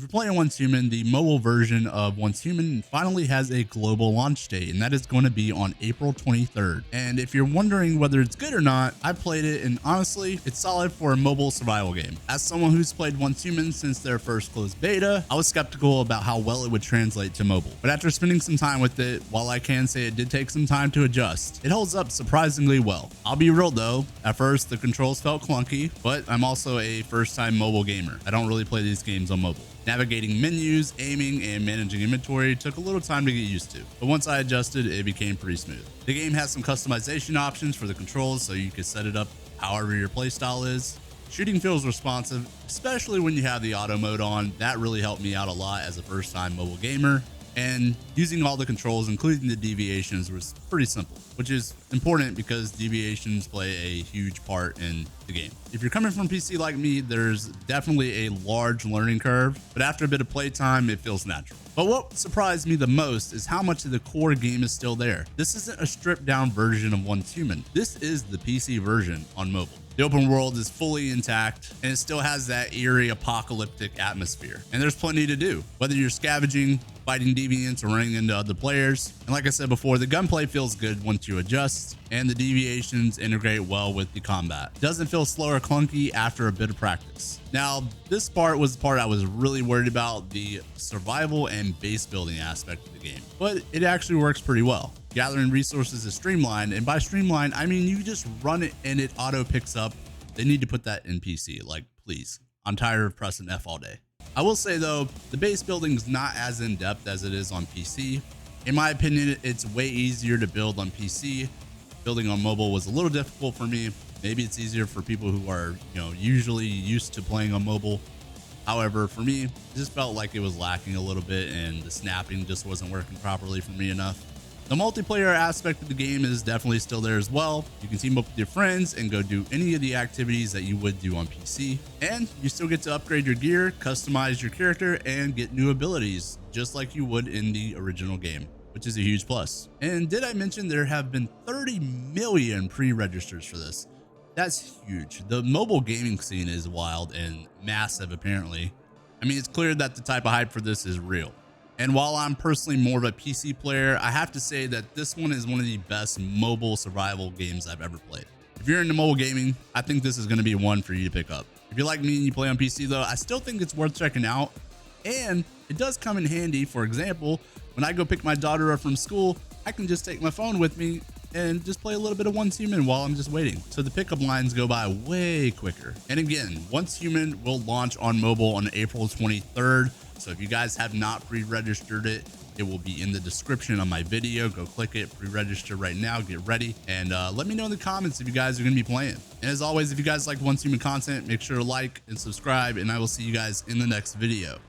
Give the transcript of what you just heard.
you're playing Once Human, the mobile version of Once Human finally has a global launch date, and that is going to be on April 23rd. And if you're wondering whether it's good or not, I played it, and honestly, it's solid for a mobile survival game. As someone who's played Once Human since their first closed beta, I was skeptical about how well it would translate to mobile. But after spending some time with it, while I can say it did take some time to adjust, it holds up surprisingly well. I'll be real though, at first the controls felt clunky, but I'm also a first-time mobile gamer. I don't really play these games on mobile. Navigating menus, aiming, and managing inventory took a little time to get used to, but once I adjusted, it became pretty smooth. The game has some customization options for the controls, so you can set it up however your playstyle is. Shooting feels responsive, especially when you have the auto mode on. That really helped me out a lot as a first-time mobile gamer. And using all the controls, including the deviations, was pretty simple, which is important because deviations play a huge part in the game. If you're coming from PC like me, there's definitely a large learning curve, but after a bit of playtime, it feels natural. But what surprised me the most is how much of the core game is still there. This isn't a stripped down version of Once Human. This is the PC version on mobile. The open world is fully intact, and it still has that eerie apocalyptic atmosphere. And there's plenty to do, whether you're scavenging, fighting deviants, or running into other players. And like I said before, the gunplay feels good once you adjust, and the deviations integrate well with the combat. It doesn't feel slow or clunky after a bit of practice. Now, this part was the part I was really worried about, the survival and base building aspect of the game, but it actually works pretty well. Gathering resources is streamlined, and by streamlined, I mean you just run it and it auto picks up. They need to put that in PC, like, please. I'm tired of pressing F all day. I will say though, the base building is not as in-depth as it is on PC. In my opinion, it's way easier to build on PC. Building on mobile was a little difficult for me. Maybe it's easier for people who are, usually used to playing on mobile. However, for me, it just felt like it was lacking a little bit, and the snapping just wasn't working properly for me enough. The multiplayer aspect of the game is definitely still there as well. You can team up with your friends and go do any of the activities that you would do on PC. And you still get to upgrade your gear, customize your character, and get new abilities, just like you would in the original game, which is a huge plus. And did I mention there have been 30 million pre-registers for this? That's huge. The mobile gaming scene is wild and massive, apparently. I mean, it's clear that the type of hype for this is real. And while I'm personally more of a PC player, I have to say that this one is one of the best mobile survival games I've ever played. If you're into mobile gaming, I think this is going to be one for you to pick up. If you're like me and you play on PC though, I still think it's worth checking out. And it does come in handy. For example, when I go pick my daughter up from school, I can just take my phone with me and just play a little bit of Once Human while I'm just waiting. So the pickup lines go by way quicker. And again, Once Human will launch on mobile on April 23rd. So if you guys have not pre-registered it, it will be in the description on my video. Go click it, pre-register right now, get ready, and let me know in the comments if you guys are going to be playing. And as always, if you guys like Once Human content, make sure to like and subscribe, and I will see you guys in the next video.